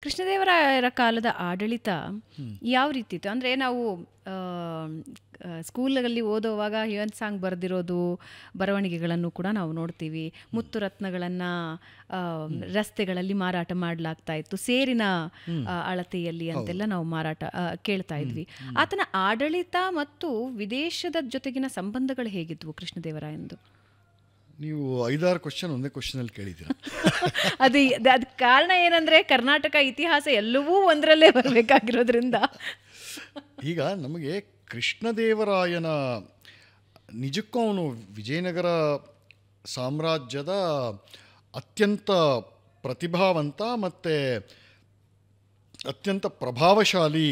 ಕೃಷ್ಣದೇವರಾಯರ ಕಾಲದ ಆಡಳಿತ ಯಾವ ರೀತಿ ಇತ್ತು? ಅಂದರೆ ನಾವು ಸ್ಕೂಲಲ್ಲಿ ಓದುವಾಗ ಹ್ಯುಯನ್ ಸಾಂಗ್ ಬರೆದಿರೋದು ಬರವಣಿಗೆಗಳನ್ನು ಕೂಡ ನಾವು ನೋಡ್ತೀವಿ. ಮುತ್ತು ರತ್ನಗಳನ್ನು ರಸ್ತೆಗಳಲ್ಲಿ ಮಾರಾಟ ಮಾಡಲಾಗ್ತಾ ಇತ್ತು, ಸೇರಿನ ಅಳತೆಯಲ್ಲಿ ಅಂತೆಲ್ಲ ನಾವು ಕೇಳ್ತಾ ಇದ್ವಿ. ಆತನ ಆಡಳಿತ ಮತ್ತು ವಿದೇಶದ ಜೊತೆಗಿನ ಸಂಬಂಧಗಳು ಹೇಗಿದ್ವು ಕೃಷ್ಣದೇವರಾಯಂದು? ನೀವು 5-6 ಕ್ವಶನ್ ಒಂದೇ ಕ್ವಶನಲ್ಲಿ ಕೇಳಿದ್ದೀರ. ಅದು ಕಾರಣ ಏನಂದರೆ ಕರ್ನಾಟಕ ಇತಿಹಾಸ ಎಲ್ಲವೂ ಒಂದರಲ್ಲೇ ಬರಬೇಕಾಗಿರೋದ್ರಿಂದ. ಈಗ ನಮಗೆ ಕೃಷ್ಣದೇವರಾಯನ ನಿಜಕ್ಕೂ ಅವನು ವಿಜಯನಗರ ಸಾಮ್ರಾಜ್ಯದ ಅತ್ಯಂತ ಪ್ರತಿಭಾವಂತ ಮತ್ತು ಅತ್ಯಂತ ಪ್ರಭಾವಶಾಲಿ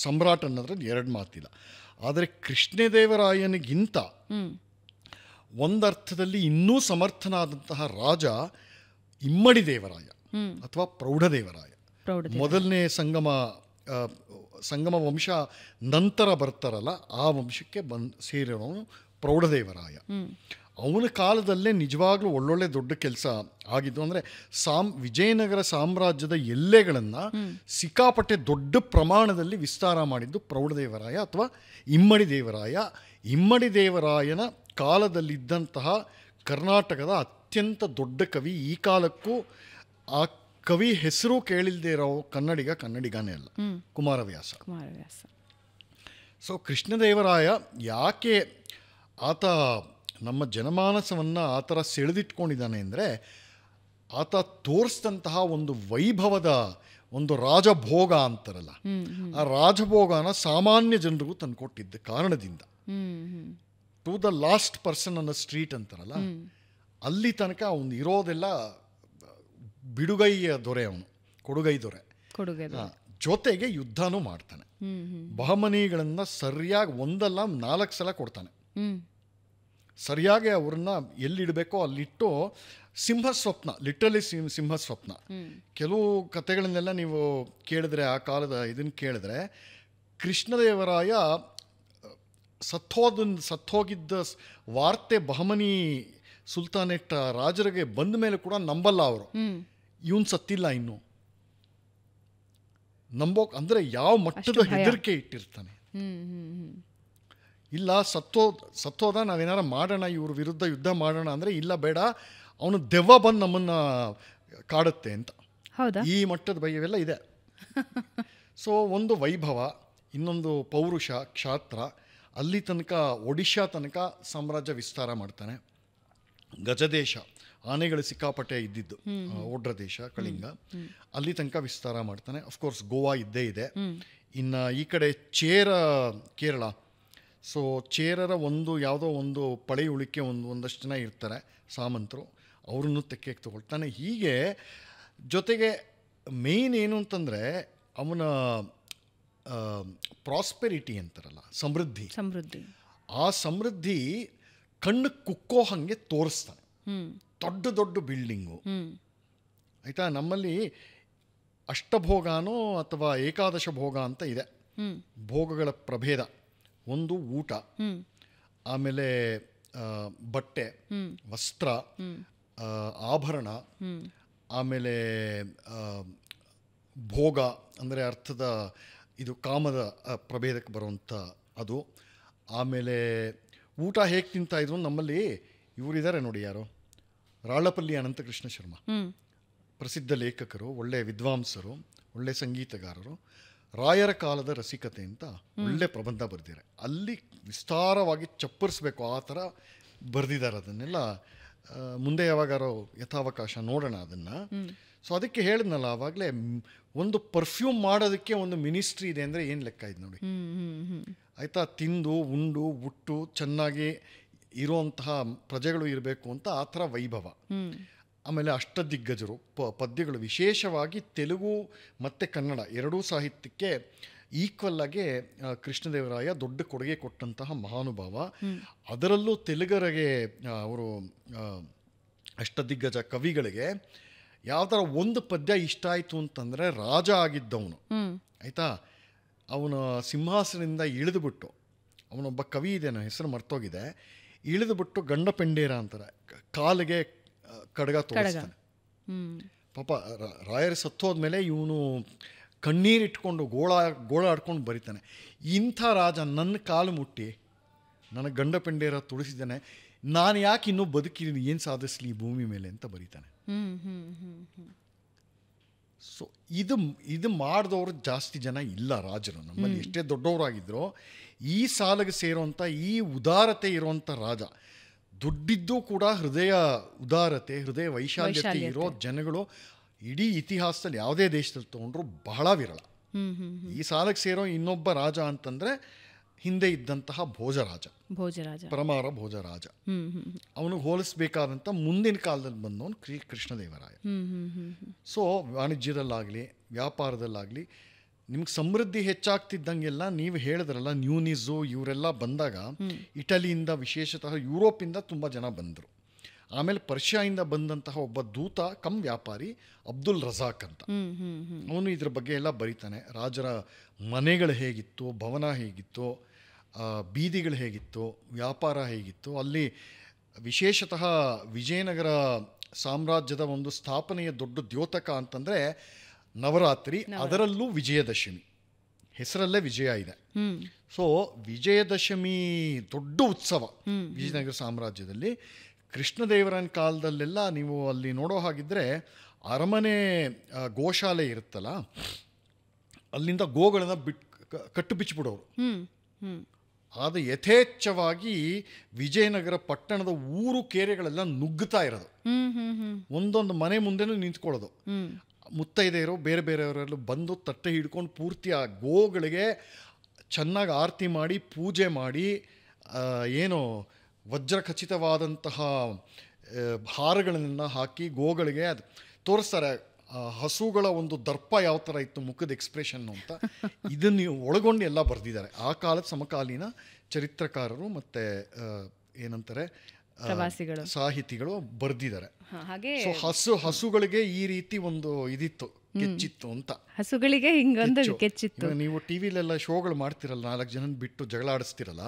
ಸಮ್ರಾಟ್ ಅನ್ನೋದ್ರಲ್ಲಿ ಎರಡು ಮಾತಿಲ್ಲ. ಆದರೆ ಕೃಷ್ಣದೇವರಾಯನಿಗಿಂತ ಒಂದರ್ಥದಲ್ಲಿ ಇನ್ನೂ ಸಮರ್ಥನಾದಂತಹ ರಾಜ ಇಮ್ಮಡಿ ದೇವರಾಯ ಅಥವಾ ಪ್ರೌಢದೇವರಾಯ. ಮೊದಲನೇ ಸಂಗಮ ವಂಶ ನಂತರ ಬರ್ತಾರಲ್ಲ, ಆ ವಂಶಕ್ಕೆ ಸೇರಿರೋನು ಪ್ರೌಢದೇವರಾಯ. ಅವನ ಕಾಲದಲ್ಲೇ ನಿಜವಾಗ್ಲೂ ಒಳ್ಳೊಳ್ಳೆ ದೊಡ್ಡ ಕೆಲಸ ಆಗಿದ್ದು. ಅಂದರೆ ವಿಜಯನಗರ ಸಾಮ್ರಾಜ್ಯದ ಎಲ್ಲೆಗಳನ್ನು ಸಿಕ್ಕಾಪಟ್ಟೆ ದೊಡ್ಡ ಪ್ರಮಾಣದಲ್ಲಿ ವಿಸ್ತಾರ ಮಾಡಿದ್ದು ಪ್ರೌಢದೇವರಾಯ ಅಥವಾ ಇಮ್ಮಡಿ ದೇವರಾಯ. ಇಮ್ಮಡಿ ದೇವರಾಯನ ಕಾಲದಲ್ಲಿದ್ದಂತಹ ಕರ್ನಾಟಕದ ಅತ್ಯಂತ ದೊಡ್ಡ ಕವಿ. ಈ ಕಾಲಕ್ಕೂ ಆ ಕವಿ ಹೆಸರು ಕೇಳಿಲ್ಲದೆ ಇರೋ ಕನ್ನಡಿಗನೇ ಅಲ್ಲ, ಕುಮಾರವ್ಯಾಸ. ಸೊ ಕೃಷ್ಣದೇವರಾಯ ಯಾಕೆ ಆತ ನಮ್ಮ ಜನಮಾನಸವನ್ನು ಆ ಥರ ಸೆಳೆದಿಟ್ಕೊಂಡಿದ್ದಾನೆ ಅಂದರೆ, ಆತ ತೋರಿಸಿದಂತಹ ಒಂದು ವೈಭವದ ಒಂದು ರಾಜಭೋಗ ಅಂತಾರಲ್ಲ, ಆ ರಾಜಭೋಗನ ಸಾಮಾನ್ಯ ಜನರಿಗೂ ತಂದುಕೊಟ್ಟಿದ್ದ ಕಾರಣದಿಂದ ಟು ದ ಲಾಸ್ಟ್ ಪರ್ಸನ್ ಅನ್ನೋ ಸ್ಟ್ರೀಟ್ ಅಂತಾರಲ್ಲ, ಅಲ್ಲಿ ತನಕ ಅವನು ಇರೋದೆಲ್ಲ ಬಿಡುಗೈಯ ದೊರೆ, ಅವನು ಕೊಡುಗೈ ದೊರೆ. ಜೊತೆಗೆ ಯುದ್ಧನೂ ಮಾಡ್ತಾನೆ. ಬಹಮನಿಗಳನ್ನ ಸರಿಯಾಗಿ 1-4 ಸಲ ಕೊಡ್ತಾನೆ. ಸರಿಯಾಗಿ ಅವ್ರನ್ನ ಎಲ್ಲಿಡಬೇಕೋ ಅಲ್ಲಿಟ್ಟು ಸಿಂಹಸ್ವಪ್ನ, ಲಿಟ್ರಲಿ ಸಿಂಹಸ್ವಪ್ನ. ಕೆಲವು ಕಥೆಗಳನ್ನೆಲ್ಲ ನೀವು ಕೇಳಿದ್ರೆ, ಆ ಕಾಲದ ಇದನ್ನು ಕೇಳಿದ್ರೆ, ಕೃಷ್ಣದೇವರಾಯ ಸತ್ತೋಗಿದ್ದ ವಾರ್ತೆ ಬಹಮನಿ ಸುಲ್ತಾನೆಟ್ ರಾಜರಿಗೆ ಬಂದ ಮೇಲೆ ಕೂಡ ನಂಬಲ್ಲ ಅವರು. ಇವನು ಸತ್ತಿಲ್ಲ ಇನ್ನು ಅಂದರೆ ಯಾವ ಮಟ್ಟದ ಹೆದರಿಕೆ ಇಟ್ಟಿರ್ತಾನೆ. ಇಲ್ಲ ಸತ್ತೋದ ನಾವೇನಾರ ಮಾಡೋಣ, ಇವ್ರ ವಿರುದ್ಧ ಯುದ್ಧ ಮಾಡೋಣ ಅಂದರೆ, ಇಲ್ಲ ಬೇಡ, ಅವನು ದೆವ್ವ ಬಂದು ನಮ್ಮನ್ನು ಕಾಡುತ್ತೆ ಅಂತ. ಈ ಮಟ್ಟದ ಭಯವೆಲ್ಲ ಇದೆ. ಸೊ ಒಂದು ವೈಭವ, ಇನ್ನೊಂದು ಪೌರುಷ, ಕ್ಷಾತ್ರ. ಅಲ್ಲಿ ತನಕ ಒಡಿಶಾ ತನಕ ಸಾಮ್ರಾಜ್ಯ ವಿಸ್ತಾರ ಮಾಡ್ತಾನೆ. ಗಜದೇಶ, ಆನೆಗಳು ಸಿಕ್ಕಾಪಟ್ಟೆ ಇದ್ದಿದ್ದು, ಓಡ್ರ ದೇಶ, ಕಳಿಂಗ, ಅಲ್ಲಿ ತನಕ ವಿಸ್ತಾರ ಮಾಡ್ತಾನೆ. ಅಫ್ಕೋರ್ಸ್ ಗೋವಾ ಇದ್ದೇ ಇದೆ. ಇನ್ನು ಈ ಕಡೆ ಕೇರಳ. ಸೊ ಚೇರರ ಯಾವುದೋ ಒಂದು ಪಳೆಯುಳಿಕೆ ಒಂದಷ್ಟು ಜನ ಇರ್ತಾರೆ ಸಾಮಂತರು, ಅವ್ರನ್ನು ತೆಕ್ಕೆಗೆ ತಗೊಳ್ತಾನೆ. ಹೀಗೆ ಜೊತೆಗೆ ಮೇಯ್ನ್ ಏನು ಅಂತಂದರೆ ಅವನ ಪ್ರಾಸ್ಪೆರಿಟಿ ಅಂತಾರಲ್ಲ, ಸಮೃದ್ಧಿ. ಆ ಸಮೃದ್ಧಿ ಕಣ್ಣು ಕುಕ್ಕೋ ಹಾಗೆ ತೋರಿಸ್ತಾನೆ. ದೊಡ್ಡ ದೊಡ್ಡ ಬಿಲ್ಡಿಂಗು, ಆಯಿತಾ. ನಮ್ಮಲ್ಲಿ ಅಷ್ಟಭೋಗನೋ ಅಥವಾ ಏಕಾದಶ ಭೋಗ ಅಂತ ಇದೆ, ಭೋಗಗಳ ಪ್ರಭೇದ. ಒಂದು ಊಟ, ಆಮೇಲೆ ಬಟ್ಟೆ, ವಸ್ತ್ರ, ಆಭರಣ, ಆಮೇಲೆ ಭೋಗ ಅಂದರೆ ಅರ್ಥದ ಇದು ಕಾಮದ ಪ್ರಭೇದಕ್ಕೆ ಬರುವಂಥ ಅದು. ಆಮೇಲೆ ಊಟ ಹೇಗೆ ತಿಂತಾಯಿದ್ರು ನಮ್ಮಲ್ಲಿ, ಇವರಿದ್ದಾರೆ ನೋಡಿ, ಯಾರು, ರಾಳಪಲ್ಲಿ ಅನಂತಕೃಷ್ಣ ಶರ್ಮ, ಪ್ರಸಿದ್ಧ ಲೇಖಕರು, ಒಳ್ಳೆಯ ವಿದ್ವಾಂಸರು, ಒಳ್ಳೆ ಸಂಗೀತಗಾರರು. ರಾಯರ ಕಾಲದ ರಸಿಕತೆ ಅಂತ ಒಳ್ಳೆ ಪ್ರಬಂಧ ಬರೆದಿದ್ದಾರೆ. ಅಲ್ಲಿ ವಿಸ್ತಾರವಾಗಿ ಚಪ್ಪರಿಸ್ಬೇಕು ಆ ಥರ ಬರೆದಿದ್ದಾರೆ. ಅದನ್ನೆಲ್ಲ ಮುಂದೆ ಯಾವಾಗಾರೋ ಯಥಾವಕಾಶ ನೋಡೋಣ ಅದನ್ನು. ಸೊ ಅದಕ್ಕೆ ಹೇಳಿದ್ನಲ್ಲ ಆವಾಗಲೇ, ಒಂದು ಪರ್ಫ್ಯೂಮ್ ಮಾಡೋದಕ್ಕೆ ಒಂದು ಮಿನಿಸ್ಟ್ರಿ ಇದೆ ಅಂದರೆ ಏನು ಲೆಕ್ಕ ಇದೆ ನೋಡಿ, ಆಯಿತಾ. ತಿಂದು ಉಂಡು ಉಟ್ಟು ಚೆನ್ನಾಗಿ ಇರುವಂತಹ ಪ್ರಜೆಗಳು ಇರಬೇಕು ಅಂತ ಆ ಥರ ವೈಭವ. ಆಮೇಲೆ ಅಷ್ಟದಿಗ್ಗಜರು, ಪದ್ಯಗಳು ವಿಶೇಷವಾಗಿ ತೆಲುಗು ಮತ್ತು ಕನ್ನಡ ಎರಡೂ ಸಾಹಿತ್ಯಕ್ಕೆ ಈಕ್ವಲ್ ಆಗಿ ಕೃಷ್ಣದೇವರಾಯ ದೊಡ್ಡ ಕೊಡುಗೆ ಕೊಟ್ಟಂತಹ ಮಹಾನುಭಾವ. ಅದರಲ್ಲೂ ತೆಲುಗರಿಗೆ, ಅವರು ಅಷ್ಟದಿಗ್ಗಜ ಕವಿಗಳಿಗೆ ಯಾವ ಥರ ಒಂದು ಪದ್ಯ ಇಷ್ಟ ಆಯಿತು ಅಂತಂದರೆ, ರಾಜ ಆಗಿದ್ದವನು, ಆಯಿತಾ, ಅವನ ಸಿಂಹಾಸನದಿಂದ ಇಳಿದುಬಿಟ್ಟು, ಅವನೊಬ್ಬ ಕವಿ ಇದೇನೋ, ಹೆಸರು ಮರ್ತೋಗಿದೆ, ಇಳಿದುಬಿಟ್ಟು ಗಂಡ ಪೆಂಡೇರ ಅಂತಾರೆ, ಕಾಲಿಗೆ ಕಡಗ ತೋರಿಸ್ತಾನೆ. ಪಾಪ ರಾಯರು ಸತ್ತೋದ್ಮೇಲೆ ಇವನು ಕಣ್ಣೀರಿಟ್ಕೊಂಡು ಗೋಳಾಡ್ಕೊಂಡು ಬರೀತಾನೆ, ಇಂಥ ರಾಜ ನನ್ನ ಕಾಲು ಮುಟ್ಟಿ ನನ್ನ ಗಂಡ ಪೆಂಡೇರ ತುಳಿಸಿದ್ದಾನೆ, ನಾನು ಯಾಕೆ ಇನ್ನೂ ಬದುಕಿದ್ದೀನಿ, ಏನು ಸಾಧಿಸ್ಲಿ ಈ ಭೂಮಿ ಮೇಲೆ ಅಂತ ಬರೀತಾನೆ. ಸೊ ಇದು ಮಾಡಿದವರು ಜಾಸ್ತಿ ಜನ ಇಲ್ಲ ರಾಜರು ನಮ್ಮಲ್ಲಿ, ಎಷ್ಟೇ ದೊಡ್ಡವರಾಗಿದ್ರೋ. ಈ ಸಾಲಿಗೆ ಸೇರುವಂಥ ಈ ಉದಾರತೆ ಇರುವಂಥ ರಾಜ, ದುಡ್ಡಿದ್ದು ಕೂಡ ಹೃದಯ ಉದಾರತೆ, ಹೃದಯ ವೈಶಾಲ್ಯತೆ ಇರೋ ಜನಗಳು ಇಡೀ ಇತಿಹಾಸದಲ್ಲಿ ಯಾವುದೇ ದೇಶದಲ್ಲಿ ತೊಗೊಂಡ್ರು ಬಹಳ ವಿರಳ. ಈ ಸಾಲಿಗೆ ಸೇರೋ ಇನ್ನೊಬ್ಬ ರಾಜ ಅಂತಂದರೆ ಹಿಂದೆ ಇದ್ದಂತಹ ಭೋಜರಾಜ, ಪರಮಾರ ಭೋಜರಾಜ. ಅವನಿಗೆ ಹೋಲಿಸ್ಬೇಕಾದಂಥ ಮುಂದಿನ ಕಾಲದಲ್ಲಿ ಬಂದವನು ಕೃಷ್ಣದೇವರಾಯ. ಸೊ ವಾಣಿಜ್ಯದಲ್ಲಾಗಲಿ ವ್ಯಾಪಾರದಲ್ಲಾಗಲಿ ನಿಮ್ಗೆ ಸಮೃದ್ಧಿ ಹೆಚ್ಚಾಗ್ತಿದ್ದಂಗೆಲ್ಲ, ನೀವು ಹೇಳಿದ್ರಲ್ಲ ನ್ಯೂನಿಸು ಇವರೆಲ್ಲ ಬಂದಾಗ ಇಟಲಿಯಿಂದ, ವಿಶೇಷತಃ ಯುರೋಪಿಂದ ತುಂಬ ಜನ ಬಂದರು. ಆಮೇಲೆ ಪರ್ಷಿಯಾಯಿಂದ ಬಂದಂತಹ ಒಬ್ಬ ದೂತ ಕಮ್ ವ್ಯಾಪಾರಿ ಅಬ್ದುಲ್ ರಜಾಕ್ ಅಂತ, ಅವನು ಇದ್ರ ಬಗ್ಗೆ ಎಲ್ಲ ಬರೀತಾನೆ. ರಾಜರ ಮನೆಗಳು ಹೇಗಿತ್ತು, ಭವನ ಹೇಗಿತ್ತು, ಬೀದಿಗಳು ಹೇಗಿತ್ತು, ವ್ಯಾಪಾರ ಹೇಗಿತ್ತು. ಅಲ್ಲಿ ವಿಶೇಷತಃ ವಿಜಯನಗರ ಸಾಮ್ರಾಜ್ಯದ ಒಂದು ಸ್ಥಾಪನೆಯ ದೊಡ್ಡ ದ್ಯೋತಕ ಅಂತಂದರೆ ನವರಾತ್ರಿ, ಅದರಲ್ಲೂ ವಿಜಯದಶಮಿ. ಹೆಸರಲ್ಲೇ ವಿಜಯ ಇದೆ. ಸೊ ವಿಜಯದಶಮಿ ದೊಡ್ಡ ಉತ್ಸವ ವಿಜಯನಗರ ಸಾಮ್ರಾಜ್ಯದಲ್ಲಿ. ಕೃಷ್ಣದೇವರಾಯನ ಕಾಲದಲ್ಲೆಲ್ಲ ನೀವು ಅಲ್ಲಿ ನೋಡೋ ಹಾಗಿದ್ದರೆ ಅರಮನೆ ಗೋಶಾಲೆ ಇರುತ್ತಲ್ಲ, ಅಲ್ಲಿಂದ ಗೋಗಳನ್ನು ಕಟ್ಟು ಬಿಚ್ಚಿಬಿಡೋರು. ಅದು ಯಥೇಚ್ಛವಾಗಿ ವಿಜಯನಗರ ಪಟ್ಟಣದ ಊರು ಕೇರೆಗಳೆಲ್ಲ ನುಗ್ಗುತ್ತಾ ಇರೋದು, ಒಂದೊಂದು ಮನೆ ಮುಂದೆನೂ ನಿಂತ್ಕೊಳ್ಳೋದು. ಮುತ್ತೈದೆಯರು ಬೇರೆ ಬೇರೆಯವರೆಲ್ಲ ಬಂದು ತಟ್ಟೆ ಹಿಡ್ಕೊಂಡು ಪೂರ್ತಿ ಆ ಗೋಗಳಿಗೆ ಚೆನ್ನಾಗಿ ಆರತಿ ಮಾಡಿ ಪೂಜೆ ಮಾಡಿ, ಏನು ವಜ್ರ ಖಚಿತವಾದಂತಹ ಹಾರಗಳನ್ನು ಹಾಕಿ ಗೋಗಳಿಗೆ ಅದು ತೋರಿಸ್ತಾರೆ. ಹಸುಗಳ ಒಂದು ದರ್ಪ ಯಾವ ಥರ ಇತ್ತು, ಮುಖದ ಎಕ್ಸ್ಪ್ರೆಷನ್ನು ಅಂತ. ಇದನ್ನು ನೀವು ಒಳಗೊಂಡು ಎಲ್ಲ ಬರೆದಿದ್ದಾರೆ ಆ ಕಾಲದ ಸಮಕಾಲೀನ ಚರಿತ್ರಕಾರರು ಮತ್ತು ಏನಂತಾರೆ ಸಾಹಿತಿಗಳು ಬರೆದಿದ್ದಾರೆ. ಸೊ ಹಸುಗಳಿಗೆ ಈ ರೀತಿ ಒಂದು ಇದಿತ್ತು, ಕೆಚ್ಚಿತ್ತು ಅಂತ. ಹಸುಗಳಿಗೆ ಹಿಂಗೊಂದು ಕೆಚ್ಚಿತ್ತು. ನೀವು ಟಿ ವಿಲೆಲ್ಲ ಶೋಗಳು ಮಾಡ್ತಿರಲ್ಲ, 4 ಜನ ಬಿಟ್ಟು ಜಗಳ ಆಡಿಸ್ತಿರಲ್ಲ.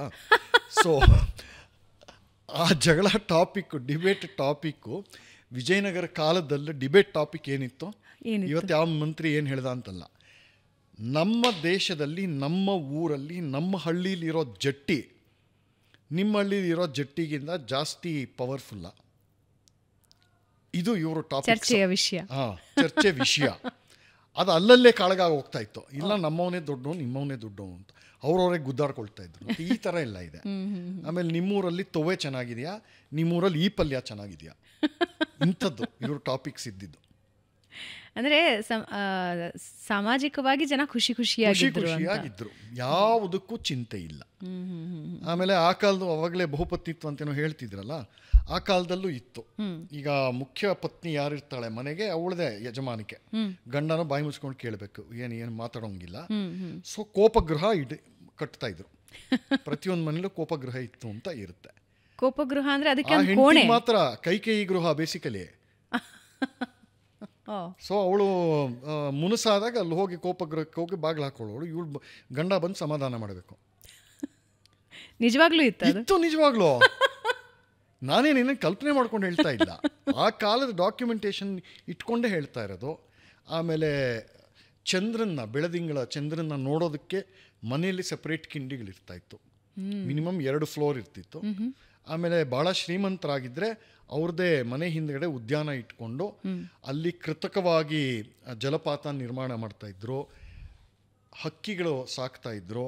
ಸೊ ಆ ಜಗಳ ಟಾಪಿಕ್ಕು, ಡಿಬೇಟ್ ಟಾಪಿಕ್ಕು, ವಿಜಯನಗರ ಕಾಲದಲ್ಲಿ ಡಿಬೇಟ್ ಟಾಪಿಕ್ ಏನಿತ್ತು, ಇವತ್ತು ಯಾವ ಮಂತ್ರಿ ಏನು ಹೇಳ್ದ ಅಂತಲ್ಲ, ನಮ್ಮ ದೇಶದಲ್ಲಿ, ನಮ್ಮ ಊರಲ್ಲಿ, ನಮ್ಮ ಹಳ್ಳಿಲಿರೋ ಜಟ್ಟಿ ನಿಮ್ಮ ಹಳ್ಳಿಲಿರೋ ಜಟ್ಟಿಗಿಂತ ಜಾಸ್ತಿ ಪವರ್ಫುಲ್ಲ. ಇದು ಇವರು ಟಾಪಿಕ್, ಚರ್ಚೆಯ ವಿಷಯ. ಚರ್ಚೆ ವಿಷಯ. ಅದು ಅಲ್ಲಲ್ಲೇ ಕಾಳಗಾಗಿ ಹೋಗ್ತಾ ಇತ್ತು. ಇಲ್ಲ ನಮ್ಮವನೇ ದೊಡ್ಡವು, ನಿಮ್ಮವನೇ ದೊಡ್ಡವು ಅಂತ ಅವ್ರವ್ರಿಗೆ ಗುದ್ದಾಡ್ಕೊಳ್ತಾ ಇದ್ರು. ಈ ಥರ ಎಲ್ಲ ಇದೆ. ಆಮೇಲೆ ನಿಮ್ಮೂರಲ್ಲಿ ತೊವೆ ಚೆನ್ನಾಗಿದೆಯಾ, ನಿಮ್ಮೂರಲ್ಲಿ ಈ ಪಲ್ಯ ಚೆನ್ನಾಗಿದೆಯಾ, ಇಂಥದ್ದು ಇವರು ಟಾಪಿಕ್ಸ್ ಇದ್ದಿದ್ದು. ಅಂದರೆ ಸಾಮಾಜಿಕವಾಗಿ ಜನ ಖುಷಿಯಾಗಿದ್ರು, ಯಾವುದಕ್ಕೂ ಚಿಂತೆ ಇಲ್ಲ. ಆಮೇಲೆ ಆ ಕಾಲದ ಅವಾಗಲೇ ಬಹುಪತ್ನಿತ್ವ ಅಂತೇನೋ ಹೇಳ್ತಿದ್ರಲ್ಲ, ಆ ಕಾಲದಲ್ಲೂ ಇತ್ತು. ಈಗ ಮುಖ್ಯ ಪತ್ನಿ ಯಾರಿರ್ತಾಳೆ ಮನೆಗೆ, ಅವಳದೇ ಯಜಮಾನಿಕೆ, ಗಂಡನ ಬಾಯಿ ಮುಚ್ಕೊಂಡು ಕೇಳಬೇಕು, ಏನು ಮಾತಾಡೋಂಗಿಲ್ಲ. ಸೊ ಕೋಪಗೃಹ ಕಟ್ತಾ ಇದ್ರು. ಪ್ರತಿಯೊಂದು ಮನೇಲೂ ಕೋಪಗೃಹ ಇತ್ತು ಅಂತ ಇರುತ್ತೆ. ಕೋಪಗೃಹ ಅಂದ್ರೆ ಅದಕ್ಕೆ ಮಾತ್ರ ಕೈಕೇಯಿ ಗೃಹ ಬೇಸಿಕಲಿ. ಸೊ ಅವಳು ಮುನಸಾದಾಗ ಅಲ್ಲಿ ಹೋಗಿ ಕೋಪಗೃಹಕ್ಕೆ ಹೋಗಿ ಬಾಗಿಲು ಹಾಕೊಳ್ಳೋಳು, ಇವಳು ಗಂಡ ಬಂದು ಸಮಾಧಾನ ಮಾಡಬೇಕು. ನಿಜವಾಗ್ಲೂ ಇತ್ತು, ನಿಜವಾಗ್ಲೂ. ನಾನೇನೇನು ಕಲ್ಪನೆ ಮಾಡ್ಕೊಂಡು ಹೇಳ್ತಾ ಇಲ್ಲ, ಆ ಕಾಲದ ಡಾಕ್ಯುಮೆಂಟೇಶನ್ ಇಟ್ಕೊಂಡೇ ಹೇಳ್ತಾ ಇರೋದು. ಆಮೇಲೆ ಬೆಳದಿಂಗಳ ಚಂದ್ರನ್ನ ನೋಡೋದಕ್ಕೆ ಮನೆಯಲ್ಲಿ ಸಪ್ರೇಟ್ ಕಿಂಡಿಗಳಿರ್ತಾಯಿತ್ತು, ಮಿನಿಮಮ್ 2 ಫ್ಲೋರ್ ಇರ್ತಿತ್ತು. ಆಮೇಲೆ ಭಾಳ ಶ್ರೀಮಂತರಾಗಿದ್ದರೆ ಅವ್ರದ್ದೇ ಮನೆ ಹಿಂದ್ಗಡೆ ಉದ್ಯಾನ ಇಟ್ಕೊಂಡು ಅಲ್ಲಿ ಕೃತಕವಾಗಿ ಜಲಪಾತ ನಿರ್ಮಾಣ ಮಾಡ್ತಾಯಿದ್ರು, ಹಕ್ಕಿಗಳು ಸಾಕ್ತಾಯಿದ್ರು,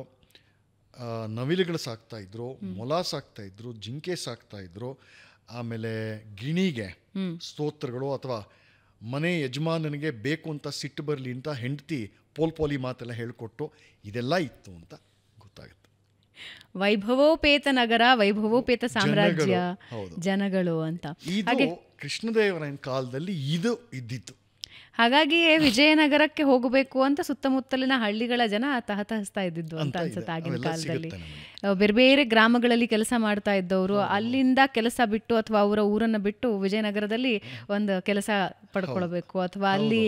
ನವಿಲುಗಳು ಸಾಕ್ತಾಯಿದ್ರು, ಮೊಲ ಸಾಕ್ತಾಯಿದ್ರು, ಜಿಂಕೆ ಸಾಕ್ತಾಯಿದ್ರು. ಆಮೇಲೆ ಗಿಣಿಗೆ ಸ್ತೋತ್ರಗಳು ಅಥವಾ ಮನೆ ಯಜಮಾನನಿಗೆ ಬೇಕು ಅಂತ ಸಿಟ್ಟು ಬರಲಿ ಅಂತ ಹೆಂಡತಿ ಪೋಲಿ ಮಾತೆಲ್ಲ ಹೇಳಿಕೊಟ್ಟು ಇದೆಲ್ಲ ಇತ್ತು ಅಂತ ಗೊತ್ತಾಗುತ್ತೆ. ವೈಭವೋಪೇತ ನಗರ, ವೈಭವೋಪೇತ ಸಾಮ್ರಾಜ್ಯ, ಜನಗಳು ಅಂತ. ಇದು ಕೃಷ್ಣದೇವರಾಯನ ಕಾಲದಲ್ಲಿ ಇದು ಇದ್ದಿತ್ತು. ಹಾಗಾಗಿಯೇ ವಿಜಯನಗರಕ್ಕೆ ಹೋಗಬೇಕು ಅಂತ ಸುತ್ತಮುತ್ತಲಿನ ಹಳ್ಳಿಗಳ ಜನ ತಹತಹಿಸ್ತಾ ಇದ್ದಿದ್ದು ಅಂತ ಅನ್ಸುತ್ತೆ ಆಗಿನ ಕಾಲದಲ್ಲಿ. ಬೇರೆ ಬೇರೆ ಗ್ರಾಮಗಳಲ್ಲಿ ಕೆಲಸ ಮಾಡ್ತಾ ಇದ್ದವರು ಅಲ್ಲಿಂದ ಕೆಲಸ ಬಿಟ್ಟು ಅಥವಾ ಅವರ ಊರನ್ನು ಬಿಟ್ಟು ವಿಜಯನಗರದಲ್ಲಿ ಒಂದು ಕೆಲಸ ಪಡ್ಕೊಳ್ಬೇಕು ಅಥವಾ ಅಲ್ಲಿ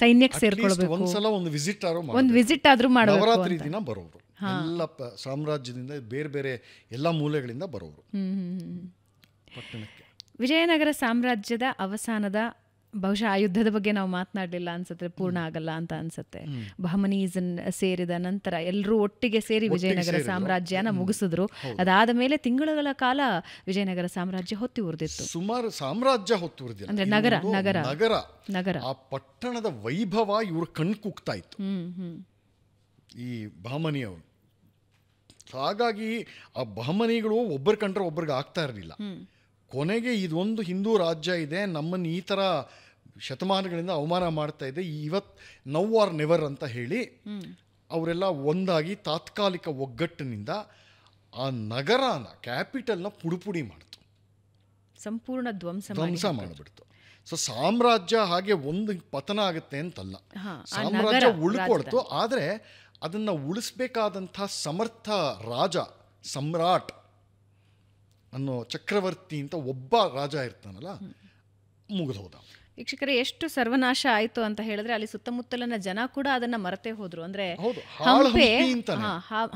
ಸೈನ್ಯಕ್ಕೆ ಸೇರ್ಕೊಳ್ಬೇಕು, ಒಂದು ವಿಸಿಟ್ ಆದ್ರೂ ಮಾಡಬೇಕು. ಎಲ್ಲ ಸಾಮ್ರಾಜ್ಯದಿಂದ ಬೇರೆ ಬೇರೆ ಎಲ್ಲ ಮೂಲೆಗಳಿಂದ ಬರೋರು ಪಟ್ಟಣಕ್ಕೆ. ವಿಜಯನಗರ ಸಾಮ್ರಾಜ್ಯದ ಅವಸಾನದ ಬಹುಶಃ ಆ ಯುದ್ಧದ ಬಗ್ಗೆ ನಾವು ಮಾತನಾಡಲಿಲ್ಲ ಅನ್ಸುತ್ತೆ, ಪೂರ್ಣ ಆಗಲ್ಲ ಅಂತ ಅನ್ಸುತ್ತೆ. ಬಹಮನೀಸನ್ ಸೇರಿದ ನಂತರ ಎಲ್ಲರೂ ಒಟ್ಟಿಗೆ ಸೇರಿ ವಿಜಯನಗರ ಸಾಮ್ರಾಜ್ಯನ ಮುಗಿಸಿದ್ರು. ಅದಾದ ಮೇಲೆ ತಿಂಗಳುಗಳ ಕಾಲ ವಿಜಯನಗರ ಸಾಮ್ರಾಜ್ಯ ಹೊತ್ತಿ ಉರಿದಿತ್ತು. ಸುಮಾರು ಸಾಮ್ರಾಜ್ಯ ಹೊತ್ತು ಉರಿದಿಲ್ಲ, ಅಂದ್ರೆ ನಗರ ಆ ಪಟ್ಟಣದ ವೈಭವ ಇವರು ಕಣ್ಕುಗ್ತಾ ಇತ್ತು ಈ ಬಹಮನಿಯವರು. ಹಾಗಾಗಿ ಆ ಬಹಮನಿಗಳು ಒಬ್ಬರ ಕಂಡ್ರೆ ಒಬ್ಬರಿಗೆ ಆಗ್ತಾ ಇರಲಿಲ್ಲ. ಕೊನೆಗೆ ಇದೊಂದು ಹಿಂದೂ ರಾಜ್ಯ ಇದೆ, ನಮ್ಮನ್ನು ಈ ಥರ ಶತಮಾನಗಳಿಂದ ಅವಮಾನ ಮಾಡ್ತಾ ಇದೆ, ಇವತ್ತು ನೌ ಆರ್ ನೆವರ್ ಅಂತ ಹೇಳಿ ಅವರೆಲ್ಲ ಒಂದಾಗಿ ತಾತ್ಕಾಲಿಕ ಒಗ್ಗಟ್ಟಿನಿಂದ ಆ ನಗರನ, ಕ್ಯಾಪಿಟಲ್ನ ಪುಡಿ ಮಾಡಿತು, ಸಂಪೂರ್ಣ ಧ್ವಂಸ ಮಾಡಿಬಿಡ್ತು. ಸೊ ಸಾಮ್ರಾಜ್ಯ ಹಾಗೆ ಒಂದು ಪತನ ಆಗುತ್ತೆ ಅಂತಲ್ಲ, ಸಾಮ್ರಾಜ್ಯ ಉಳ್ಕೊಳ್ತು. ಆದರೆ ಅದನ್ನು ಉಳಿಸ್ಬೇಕಾದಂಥ ಸಮರ್ಥ ರಾಜ, ಸಮ್ರಾಟ್ ಅನ್ನೋ ಚಕ್ರವರ್ತಿ ಅಂತ ಒಬ್ಬ ರಾಜ ಇರ್ತಾನಲ್ಲ, ಮುಗಿದೋದ. ವೀಕ್ಷಕರೇ, ಎಷ್ಟು ಸರ್ವನಾಶ ಆಯಿತು ಅಂತ ಹೇಳಿದ್ರೆ ಅಲ್ಲಿ ಸುತ್ತಮುತ್ತಲಿನ ಜನ ಕೂಡ ಅದನ್ನ ಮರೆತೇ ಹೋದ್ರು. ಅಂದ್ರೆ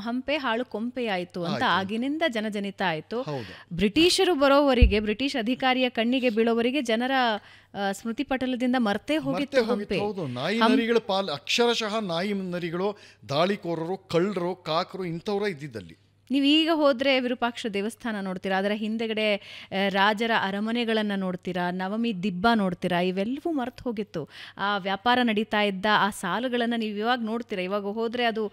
ಹಂಪೆ ಹಾಳು ಕೊಂಪೆ ಆಯಿತು ಅಂತ ಆಗಿನಿಂದ ಜನಜನಿತ ಆಯಿತು. ಬ್ರಿಟಿಷರು ಬರೋವರಿಗೆ, ಬ್ರಿಟಿಷ್ ಅಧಿಕಾರಿಯ ಕಣ್ಣಿಗೆ ಬೀಳೋವರಿಗೆ ಜನರ ಸ್ಮೃತಿ ಪಟಲದಿಂದ ಮರ್ತೇ ಹೋಗಿತ್ತು ಹಂಪೆ. ನಾಯಿ ನರಿಗಳ ಅಕ್ಷರಶಃ ನಾಯಿ ನರಿಗಳು, ದಾಳಿಕೋರರು, ಕಳ್ಳರು, ಕಾಕರು ಇಂಥವ್ರ ಇದ್ದಿದ್ದಲ್ಲಿ. ನೀವು ಈಗ ಹೋದರೆ ವಿರೂಪಾಕ್ಷ ದೇವಸ್ಥಾನ ನೋಡ್ತೀರಾ, ಅದರ ಹಿಂದೆಗಡೆ ರಾಜರ ಅರಮನೆಗಳನ್ನು ನೋಡ್ತೀರಾ, ನವಮಿ ದಿಬ್ಬ ನೋಡ್ತೀರಾ, ಇವೆಲ್ಲವೂ ಮರೆತು ಹೋಗಿತ್ತು. ಆ ವ್ಯಾಪಾರ ನಡೀತಾ ಇದ್ದ ಆ ಸಾಲುಗಳನ್ನು ನೀವು ಇವಾಗ ನೋಡ್ತೀರಾ. ಇವಾಗ ಹೋದರೆ ಅದು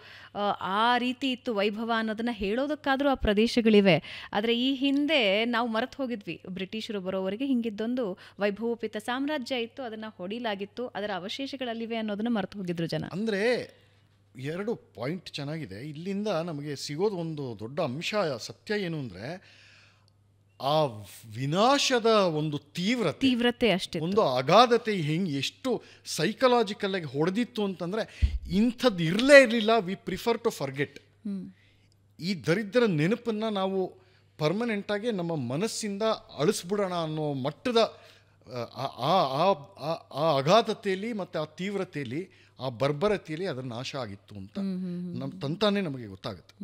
ಆ ರೀತಿ ಇತ್ತು ವೈಭವ ಅನ್ನೋದನ್ನು ಹೇಳೋದಕ್ಕಾದರೂ ಆ ಪ್ರದೇಶಗಳಿವೆ. ಆದರೆ ಈ ಹಿಂದೆ ನಾವು ಮರೆತು ಹೋಗಿದ್ವಿ. ಬ್ರಿಟಿಷರು ಬರೋವರೆಗೆ ಹಿಂಗಿದ್ದೊಂದು ವೈಭವೋಪೇತ ಸಾಮ್ರಾಜ್ಯ ಇತ್ತು, ಅದನ್ನು ಹೊಡಿಲಾಗಿತ್ತು, ಅದರ ಅವಶೇಷಗಳಲ್ಲಿವೆ ಅನ್ನೋದನ್ನು ಮರೆತು ಹೋಗಿದ್ರು ಜನ. ಅಂದರೆ ಎರಡು ಪಾಯಿಂಟ್ ಚೆನ್ನಾಗಿದೆ. ಇಲ್ಲಿಂದ ನಮಗೆ ಸಿಗೋದು ಒಂದು ದೊಡ್ಡ ಅಂಶ, ಸತ್ಯ ಏನು ಅಂದರೆ ಆ ವಿನಾಶದ ಒಂದು ತೀವ್ರತೆ ಅಷ್ಟೇ, ಒಂದು ಅಗಾಧತೆ ಹೆಂಗೆ ಎಷ್ಟು ಸೈಕಲಾಜಿಕಲ್ ಆಗಿ ಹೊಡೆದಿತ್ತು ಅಂತಂದರೆ, ಇಂಥದ್ದು ಇರಲೇ ಇರಲಿಲ್ಲ. We prefer to forget. ಈ ದರಿದ್ರ ನೆನಪನ್ನು ನಾವು ಪರ್ಮನೆಂಟಾಗಿ ನಮ್ಮ ಮನಸ್ಸಿಂದ ಅಳಿಸ್ಬಿಡೋಣ ಅನ್ನೋ ಮಟ್ಟದ ಆ ಅಗಾಧತೆಯಲ್ಲಿ ಮತ್ತು ಆ ತೀವ್ರತೆಯಲ್ಲಿ, ಆ ಬರ್ಬರತೆಯಲ್ಲಿ ಅದರ ನಾಶ ಆಗಿತ್ತು ಅಂತ ನಮ್ಮ ತಂತಾನೇ ನಮಗೆ ಗೊತ್ತಾಗುತ್ತೆ.